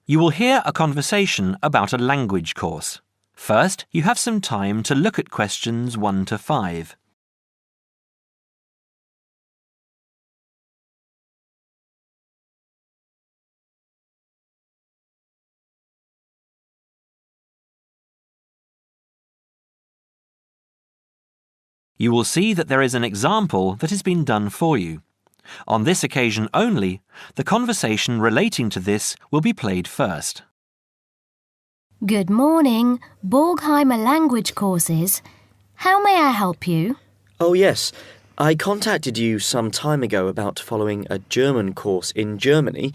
You will hear a conversation about a language course. First, you have some time to look at questions 1 to 5. You will see that there is an example that has been done for you. On this occasion only, the conversation relating to this will be played first. Good morning, Borgheimer language courses. How may I help you? Oh yes, I contacted you some time ago about following a German course in Germany,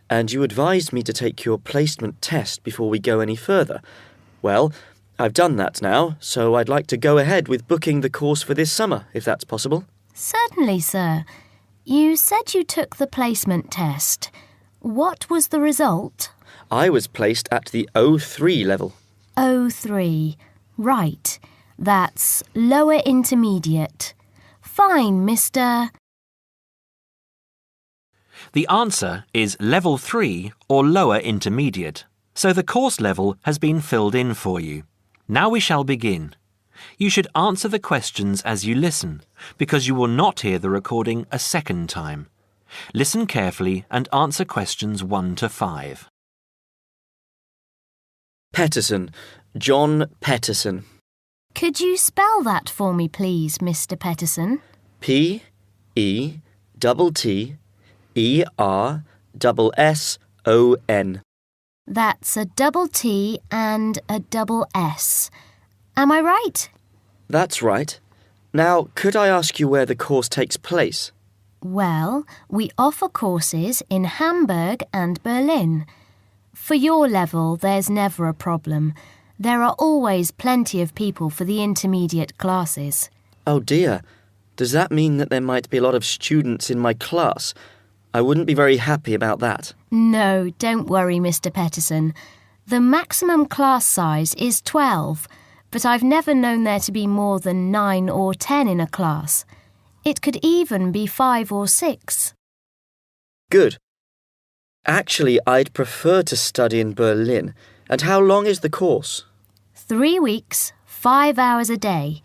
and you advised me to take your placement test before we go any further. Well, I've done that now, so I'd like to go ahead with booking the course for this summer, if that's possible. Certainly, sir. You said you took the placement test. What was the result? I was placed at the O3 level. O3. Right. That's lower intermediate. Fine, Mr. The answer is Level 3 or Lower Intermediate, so the course level has been filled in for you. Now we shall begin. You should answer the questions as you listen, because you will not hear the recording a second time. Listen carefully and answer questions 1 to 5. Petterson. John Petterson. Could you spell that for me, please, Mr. Petterson? P-E-T-T-E-R-S-S-O-N. That's a double T and a double S. Am I right? That's right. Now, could I ask you where the course takes place? Well, we offer courses in Hamburg and Berlin. For your level, there's never a problem. There are always plenty of people for the intermediate classes. Oh dear. Does that mean that there might be a lot of students in my class? I wouldn't be very happy about that. No, don't worry, Mr. Petterson. The maximum class size is 12, but I've never known there to be more than 9 or 10 in a class. It could even be 5 or 6. Good. Actually, I'd prefer to study in Berlin. And how long is the course? 3 weeks, 5 hours a day.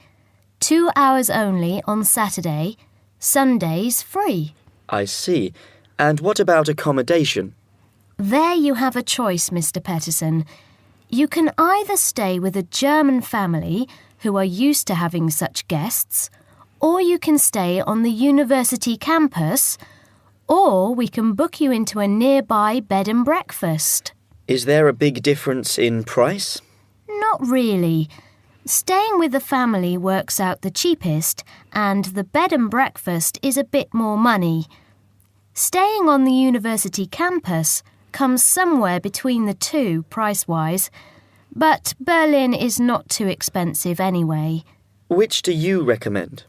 2 hours only on Saturday. Sundays free. I see. And what about accommodation? There you have a choice, Mr. Petterson. You can either stay with a German family who are used to having such guests, or you can stay on the university campus, or we can book you into a nearby bed and breakfast. Is there a big difference in price? Not really. Staying with the family works out the cheapest, and the bed and breakfast is a bit more money. Staying on the university campus comes somewhere between the two price-wise, but Berlin is not too expensive anyway. Which do you recommend?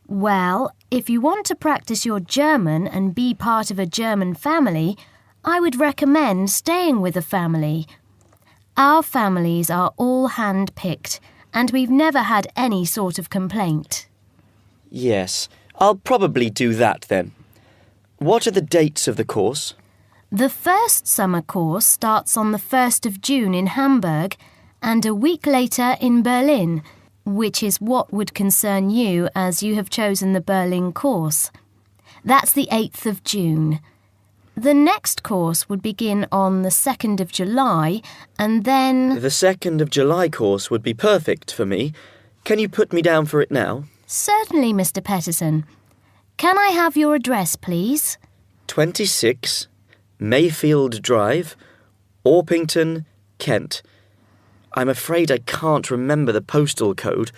Well, if you want to practice your German and be part of a German family, I would recommend staying with a family. Our families are all hand-picked, and we've never had any sort of complaint. Yes, I'll probably do that then. What are the dates of the course? The first summer course starts on the 1st of June in Hamburg and a week later in Berlin, which is what would concern you as you have chosen the Berlin course. That's the 8th of June. The next course would begin on the 2nd of July and then... The 2nd of July course would be perfect for me. Can you put me down for it now? Certainly, Mr. Petterson. Can I have your address, please? 26 Mayfield Drive, Orpington, Kent. I'm afraid I can't remember the postal code.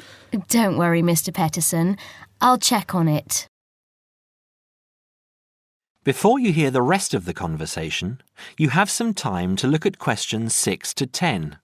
Don't worry, Mr. Petterson. I'll check on it. Before you hear the rest of the conversation, you have some time to look at questions 6 to 10.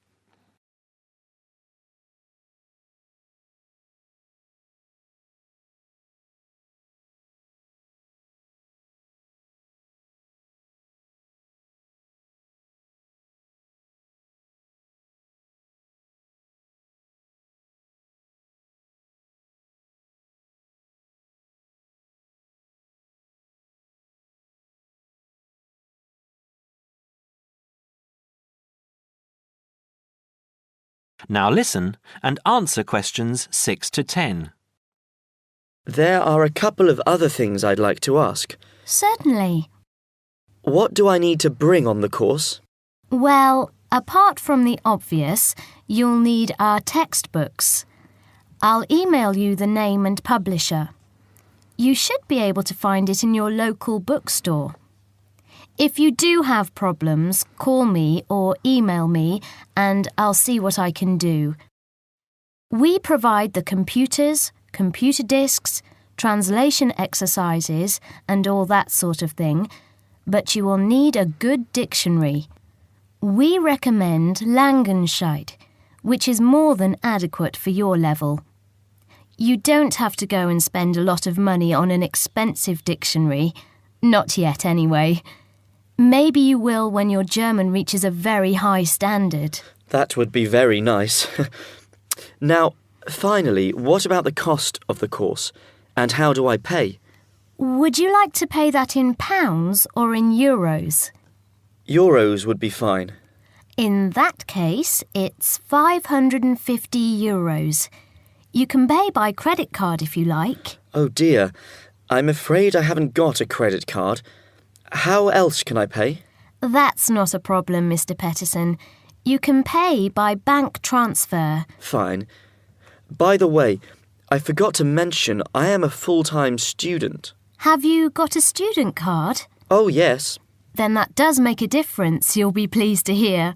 Now listen and answer questions 6 to 10. There are a couple of other things I'd like to ask. Certainly. What do I need to bring on the course? Well, apart from the obvious, you'll need our textbooks. I'll email you the name and publisher. You should be able to find it in your local bookstore. If you do have problems, call me or email me and I'll see what I can do. We provide the computers, computer disks, translation exercises and all that sort of thing, but you will need a good dictionary. We recommend Langenscheidt, which is more than adequate for your level. You don't have to go and spend a lot of money on an expensive dictionary. Not yet, anyway. Maybe you will when your German reaches a very high standard. That would be very nice. Now, finally, what about the cost of the course? And how do I pay? Would you like to pay that in pounds or in euros? Euros would be fine. In that case, it's 550 euros. You can pay by credit card if you like. Oh dear, I'm afraid I haven't got a credit card. How else can I pay? That's not a problem, Mr. Peterson. You can pay by bank transfer. Fine. By the way, I forgot to mention I am a full-time student. Have you got a student card? Oh, yes. Then that does make a difference, you'll be pleased to hear.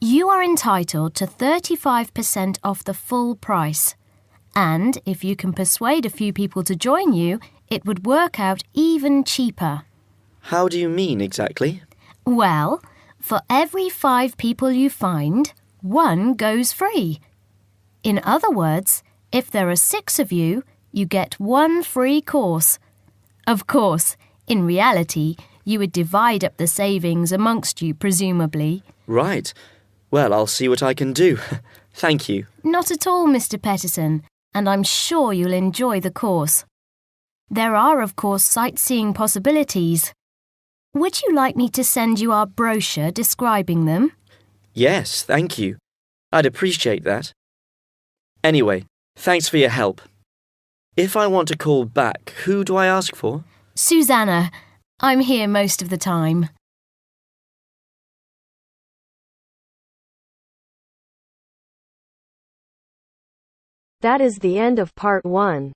You are entitled to 35% off the full price. And if you can persuade a few people to join you, it would work out even cheaper. How do you mean exactly? Well, for every 5 people you find, 1 goes free. In other words, if there are 6 of you, you get 1 free course. Of course, in reality, you would divide up the savings amongst you, presumably. Right. Well, I'll see what I can do. Thank you. Not at all, Mr. Peterson, and I'm sure you'll enjoy the course. There are, of course, sightseeing possibilities. Would you like me to send you our brochure describing them? Yes, thank you. I'd appreciate that. Anyway, thanks for your help. If I want to call back, who do I ask for? Susanna. I'm here most of the time. That is the end of part 1.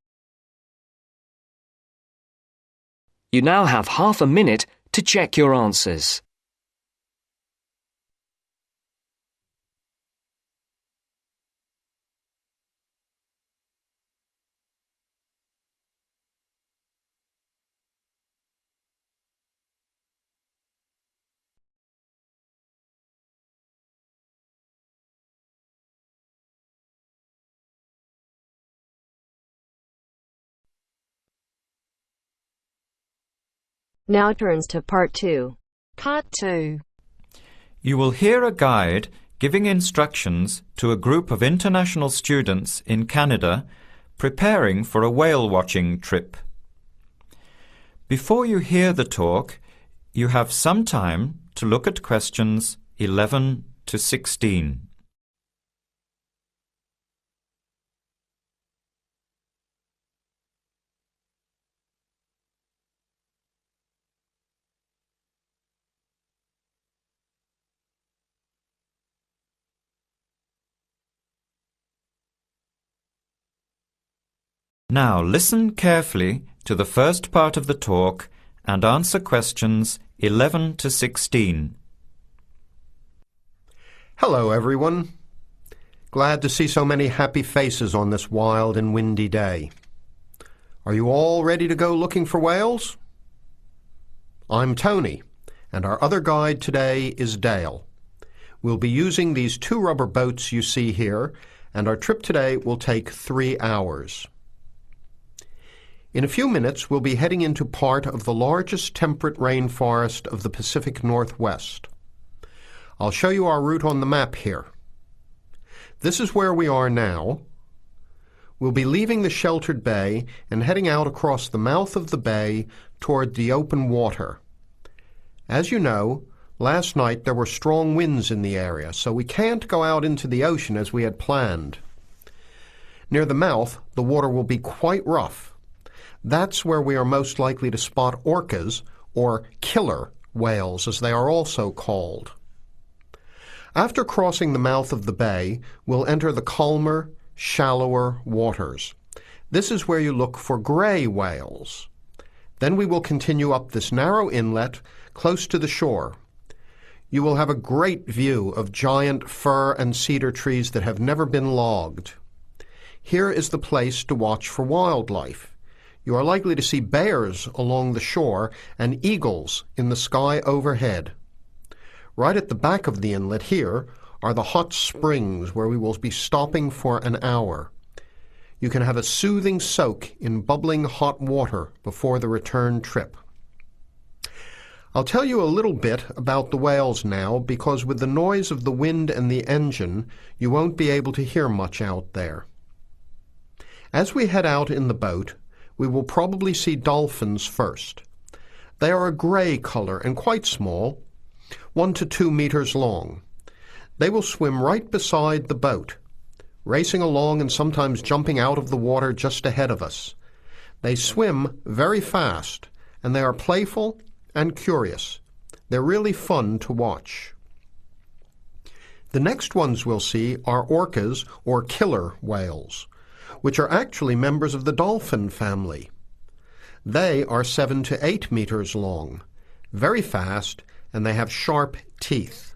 You now have half a minute to check your answers. Now turns to part 2. Part 2. You will hear a guide giving instructions to a group of international students in Canada preparing for a whale watching trip. Before you hear the talk, you have some time to look at questions 11 to 16. Now listen carefully to the first part of the talk and answer questions 11 to 16. Hello, everyone. Glad to see so many happy faces on this wild and windy day. Are you all ready to go looking for whales? I'm Tony, and our other guide today is Dale. We'll be using these 2 rubber boats you see here, and our trip today will take 3 hours. In a few minutes, we'll be heading into part of the largest temperate rainforest of the Pacific Northwest. I'll show you our route on the map here. This is where we are now. We'll be leaving the sheltered bay and heading out across the mouth of the bay toward the open water. As you know, Last night there were strong winds in the area, so we can't go out into the ocean as we had planned. Near the mouth, the water will be quite rough. That's where we are most likely to spot orcas, or killer whales as they are also called. After crossing the mouth of the bay, we'll enter the calmer, shallower waters. This is where you look for gray whales. Then we will continue up this narrow inlet close to the shore. You will have a great view of giant fir and cedar trees that have never been logged. Here is the place to watch for wildlife. You are likely to see bears along the shore and eagles in the sky overhead. Right at the back of the inlet here are the hot springs where we will be stopping for an hour. You can have a soothing soak in bubbling hot water before the return trip. I'll tell you a little bit about the whales now, because with the noise of the wind and the engine, you won't be able to hear much out there. As we head out in the boat, we will probably see dolphins first. They are a gray color and quite small, 1 to 2 meters long. They will swim right beside the boat, racing along and sometimes jumping out of the water just ahead of us. They swim very fast, and they are playful and curious. They're really fun to watch. The next ones we'll see are orcas, or killer whales, which are actually members of the dolphin family. They are 7 to 8 meters long, very fast, and they have sharp teeth.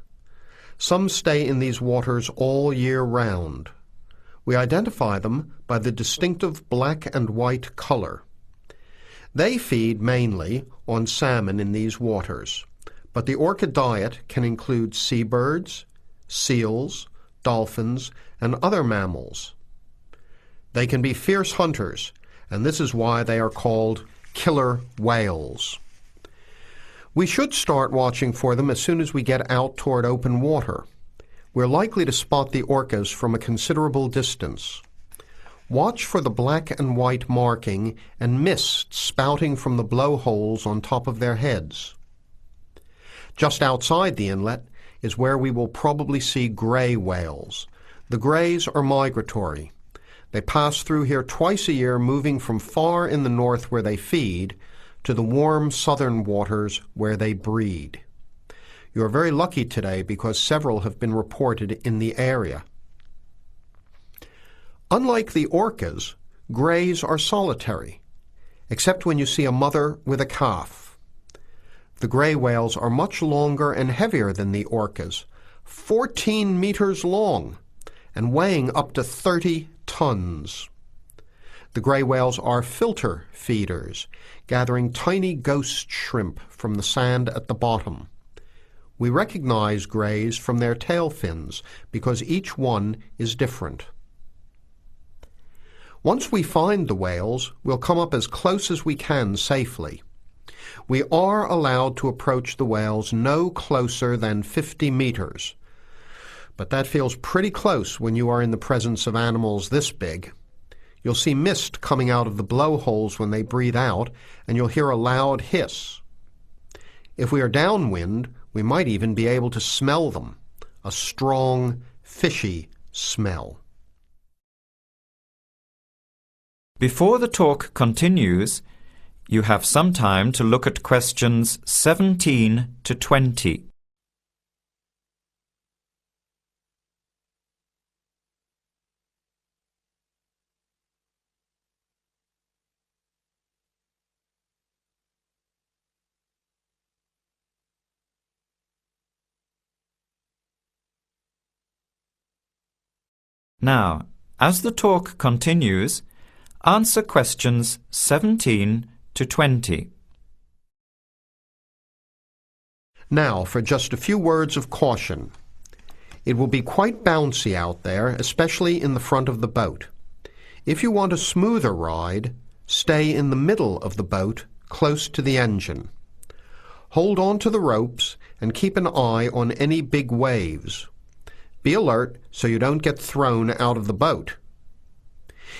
Some stay in these waters all year round. We identify them by the distinctive black and white color. They feed mainly on salmon in these waters, but the orca diet can include seabirds, seals, dolphins, and other mammals. They can be fierce hunters, and this is why they are called killer whales. We should start watching for them as soon as we get out toward open water. We're likely to spot the orcas from a considerable distance. Watch for the black and white marking and mist spouting from the blowholes on top of their heads. Just outside the inlet is where we will probably see gray whales. The grays are migratory. They pass through here twice a year, moving from far in the north where they feed to the warm southern waters where they breed. You are very lucky today because several have been reported in the area. Unlike the orcas, grays are solitary, except when you see a mother with a calf. The gray whales are much longer and heavier than the orcas, 14 meters long, and weighing up to 30 tons. The gray whales are filter feeders, gathering tiny ghost shrimp from the sand at the bottom. We recognize grays from their tail fins because each one is different. Once we find the whales, we'll come up as close as we can safely. We are allowed to approach the whales no closer than 50 meters, but that feels pretty close when you are in the presence of animals this big. You'll see mist coming out of the blowholes when they breathe out, and you'll hear a loud hiss. If we are downwind, we might even be able to smell them, a strong, fishy smell. Before the talk continues, you have some time to look at questions 17 to 20. Now, as the talk continues, answer questions 17 to 20. Now, for just a few words of caution. It will be quite bouncy out there, especially in the front of the boat. If you want a smoother ride, stay in the middle of the boat, close to the engine. Hold on to the ropes and keep an eye on any big waves. Be alert so you don't get thrown out of the boat.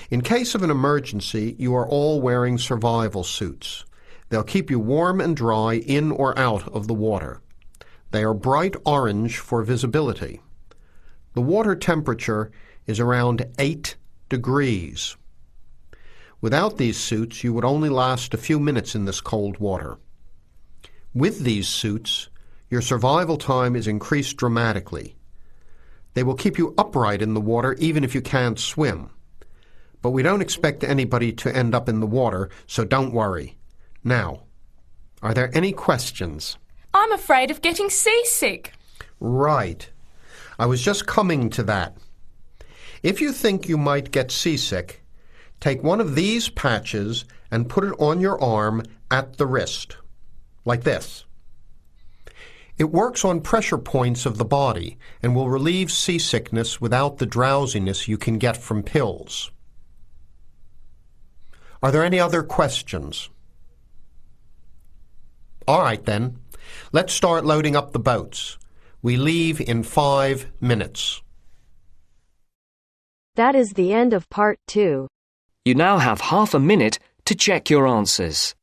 In case of an emergency, you are all wearing survival suits. They'll keep you warm and dry in or out of the water. They are bright orange for visibility. The water temperature is around 8 degrees. Without these suits, you would only last a few minutes in this cold water. With these suits, your survival time is increased dramatically. They will keep you upright in the water even if you can't swim. But we don't expect anybody to end up in the water, so don't worry. Now, are there any questions? I'm afraid of getting seasick. Right. I was just coming to that. If you think you might get seasick, take one of these patches and put it on your arm at the wrist, like this. It works on pressure points of the body and will relieve seasickness without the drowsiness you can get from pills. Are there any other questions? All right then, let's start loading up the boats. We leave in 5 minutes. That is the end of part 2. You now have half a minute to check your answers.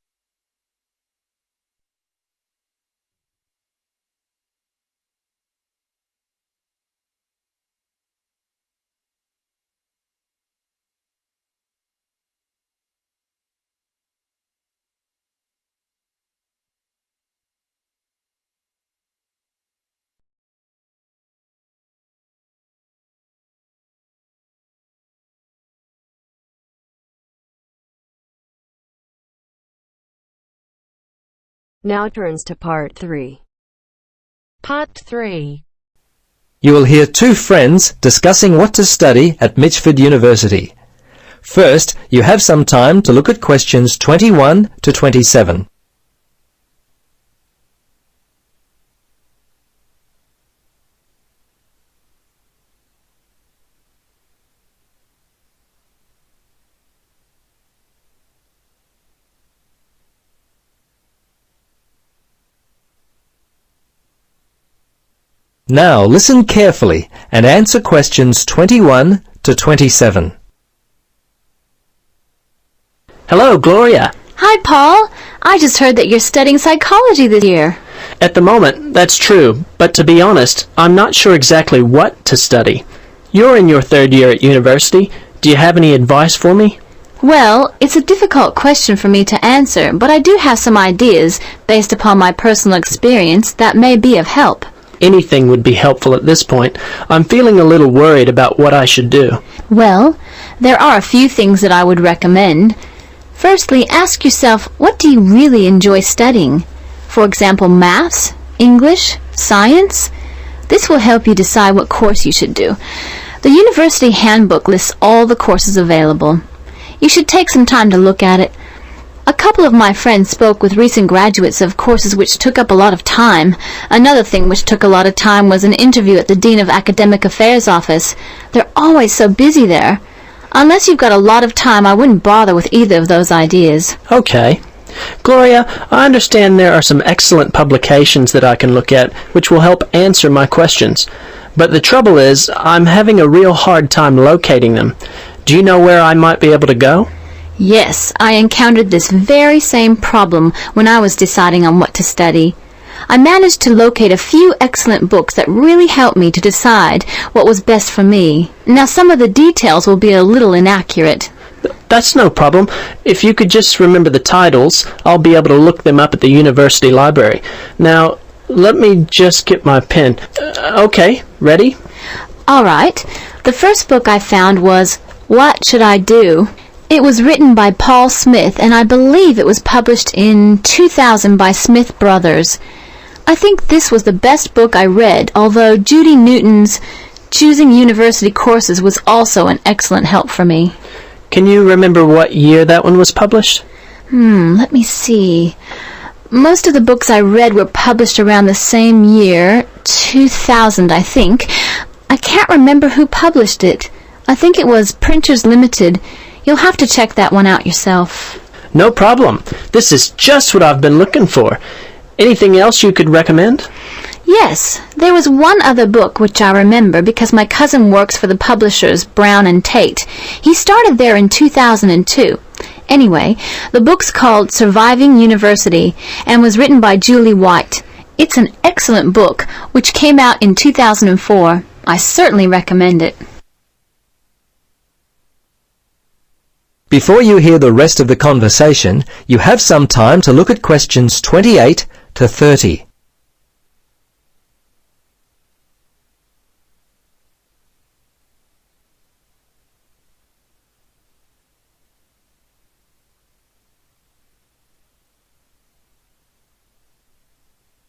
Now turns to part 3. Part 3. You will hear two friends discussing what to study at Mitchford University. First, you have some time to look at questions 21 to 27. Now listen carefully and answer questions 21 to 27. Hello, Gloria. Hi, Paul. I just heard that you're studying psychology this year. At the moment, that's true, but to be honest, I'm not sure exactly what to study. You're in your 3rd year at university. Do you have any advice for me? Well, it's a difficult question for me to answer, but I do have some ideas based upon my personal experience that may be of help. Anything would be helpful at this point. I'm feeling a little worried about what I should do. Well, there are a few things that I would recommend. Firstly, ask yourself, what do you really enjoy studying? For example, maths, English, science? This will help you decide what course you should do. The university handbook lists all the courses available. You should take some time to look at it. A couple of my friends spoke with recent graduates of courses which took up a lot of time. Another thing which took a lot of time was an interview at the Dean of Academic Affairs office. They're always so busy there. Unless you've got a lot of time, I wouldn't bother with either of those ideas. Okay. Gloria, I understand there are some excellent publications that I can look at which will help answer my questions. But the trouble is, I'm having a real hard time locating them. Do you know where I might be able to go? Yes, I encountered this very same problem when I was deciding on what to study. I managed to locate a few excellent books that really helped me to decide what was best for me. Now, some of the details will be a little inaccurate. That's no problem. If you could just remember the titles, I'll be able to look them up at the university library. Now, let me just get my pen. Okay, ready? All right. The first book I found was What Should I Do? It was written by Paul Smith, and I believe it was published in 2000 by Smith Brothers. I think this was the best book I read, although Judy Newton's Choosing University Courses was also an excellent help for me. Can you remember what year that one was published? Let me see. Most of the books I read were published around the same year, 2000, I think. I can't remember who published it. I think it was Printers Limited. You'll have to check that one out yourself. No problem. This is just what I've been looking for. Anything else you could recommend? Yes, there was one other book which I remember because my cousin works for the publishers Brown and Tate. He started there in 2002. Anyway, the book's called Surviving University and was written by Julie White. It's an excellent book, which came out in 2004. I certainly recommend it. Before you hear the rest of the conversation, you have some time to look at questions 28 to 30.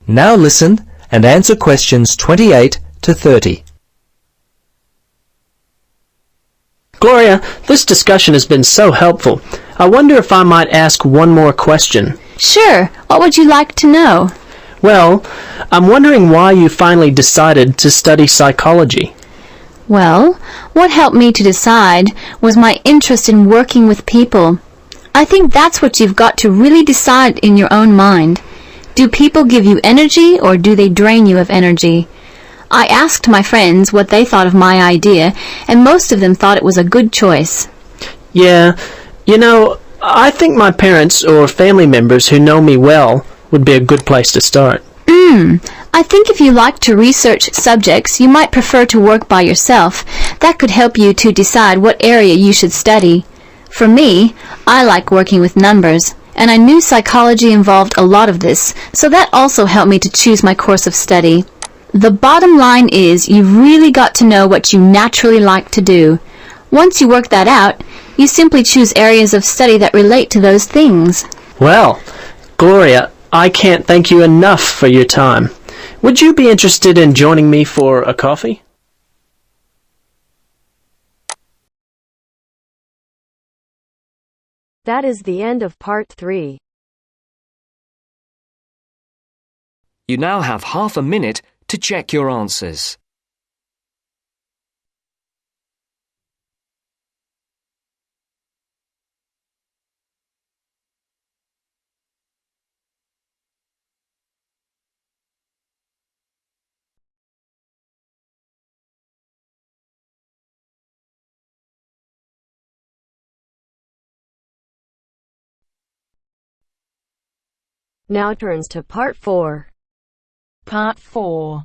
Now listen and answer questions 28 to 30. Gloria, this discussion has been so helpful. I wonder if I might ask one more question. Sure. What would you like to know? Well, I'm wondering why you finally decided to study psychology. Well, what helped me to decide was my interest in working with people. I think that's what you've got to really decide in your own mind. Do people give you energy or do they drain you of energy? I asked my friends what they thought of my idea, and most of them thought it was a good choice. Yeah, I think my parents or family members who know me well would be a good place to start. I think if you like to research subjects, you might prefer to work by yourself. That could help you to decide what area you should study. For me, I like working with numbers, and I knew psychology involved a lot of this, so that also helped me to choose my course of study. The bottom line is you've really got to know what you naturally like to do. Once you work that out, you simply choose areas of study that relate to those things. Well, Gloria, I can't thank you enough for your time. Would you be interested in joining me for a coffee? That is the end of part 3. You now have half a minute to check your answers. Now turns to part 4. Part 4.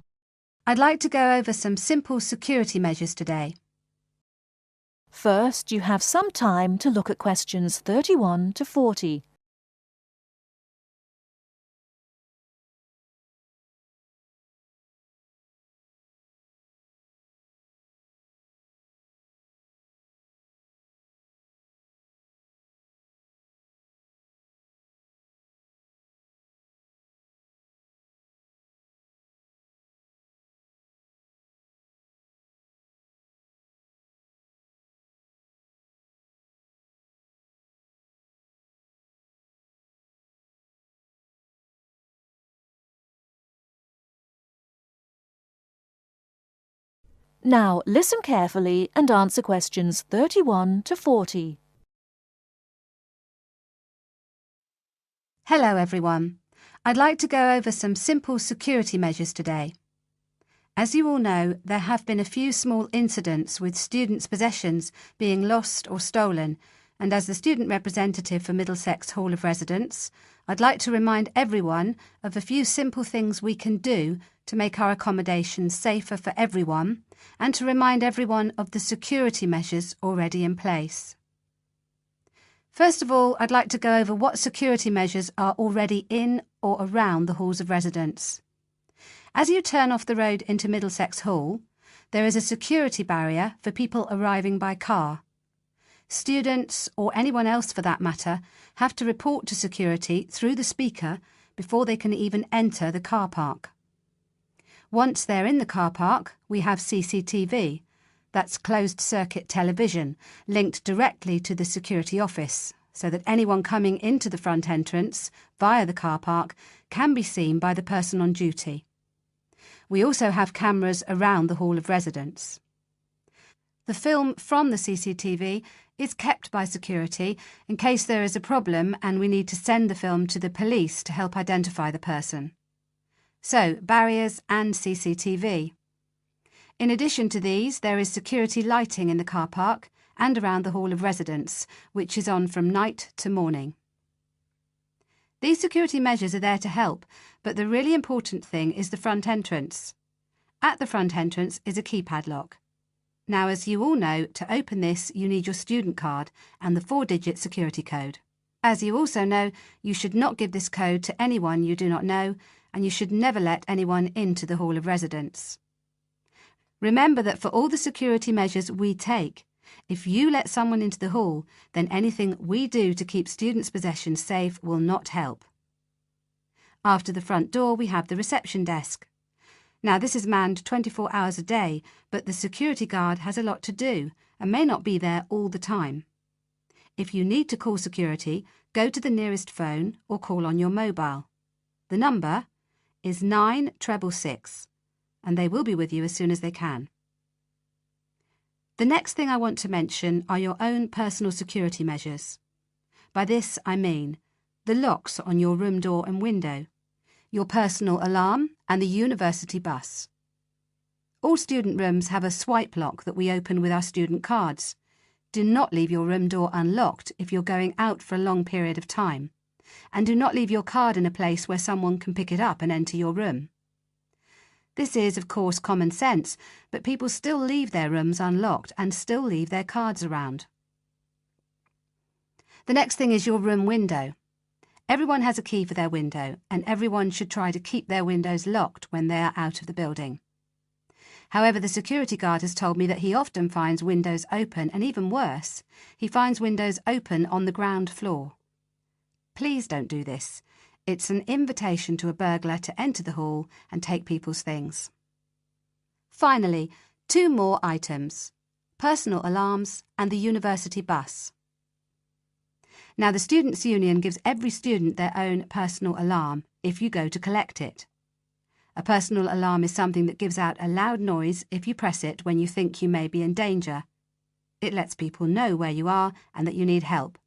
I'd like to go over some simple security measures today. First, you have some time to look at questions 31 to 40. Now, listen carefully and answer questions 31 to 40. Hello everyone. I'd like to go over some simple security measures today. As you all know, there have been a few small incidents with students' possessions being lost or stolen, and as the student representative for Middlesex Hall of Residence, I'd like to remind everyone of a few simple things we can do to make our accommodations safer for everyone, and to remind everyone of the security measures already in place. First of all, I'd like to go over what security measures are already in or around the halls of residence. As you turn off the road into Middlesex Hall, there is a security barrier for people arriving by car. Students, or anyone else for that matter, have to report to security through the speaker before they can even enter the car park. Once they're in the car park, we have CCTV, that's closed-circuit television, linked directly to the security office, so that anyone coming into the front entrance via the car park can be seen by the person on duty. We also have cameras around the Hall of Residence. The film from the CCTV is kept by security in case there is a problem and we need to send the film to the police to help identify the person. So, barriers and CCTV. In addition to these, there is security lighting in the car park and around the Hall of Residence, which is on from night to morning. These security measures are there to help, but the really important thing is the front entrance. At the front entrance is a keypad lock. Now, as you all know, to open this you need your student card and the 4-digit security code. As you also know, you should not give this code to anyone you do not know, and you should never let anyone into the Hall of Residence. Remember that for all the security measures we take, if you let someone into the hall, then anything we do to keep students' possessions safe will not help. After the front door, we have the reception desk. Now, this is manned 24 hours a day, but the security guard has a lot to do and may not be there all the time. If you need to call security, go to the nearest phone or call on your mobile. The number is 9666, and they will be with you as soon as they can. The next thing I want to mention are your own personal security measures. By this I mean the locks on your room door and window, your personal alarm and the university bus. All student rooms have a swipe lock that we open with our student cards. Do not leave your room door unlocked if you're going out for a long period of time. And do not leave your card in a place where someone can pick it up and enter your room. This is, of course, common sense, but people still leave their rooms unlocked and still leave their cards around. The next thing is your room window. Everyone has a key for their window, and everyone should try to keep their windows locked when they are out of the building. However, the security guard has told me that he often finds windows open, and even worse, he finds windows open on the ground floor. Please don't do this. It's an invitation to a burglar to enter the hall and take people's things. Finally, 2 more items: personal alarms and the university bus. Now, the Students' Union gives every student their own personal alarm if you go to collect it. A personal alarm is something that gives out a loud noise if you press it when you think you may be in danger. It lets people know where you are and that you need help.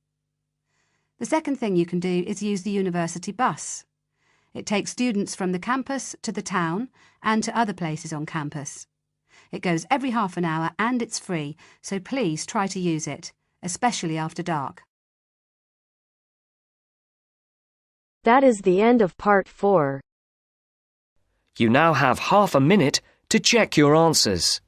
The second thing you can do is use the university bus. It takes students from the campus to the town and to other places on campus. It goes every half an hour and it's free, so please try to use it, especially after dark. That is the end of part 4. You now have half a minute to check your answers.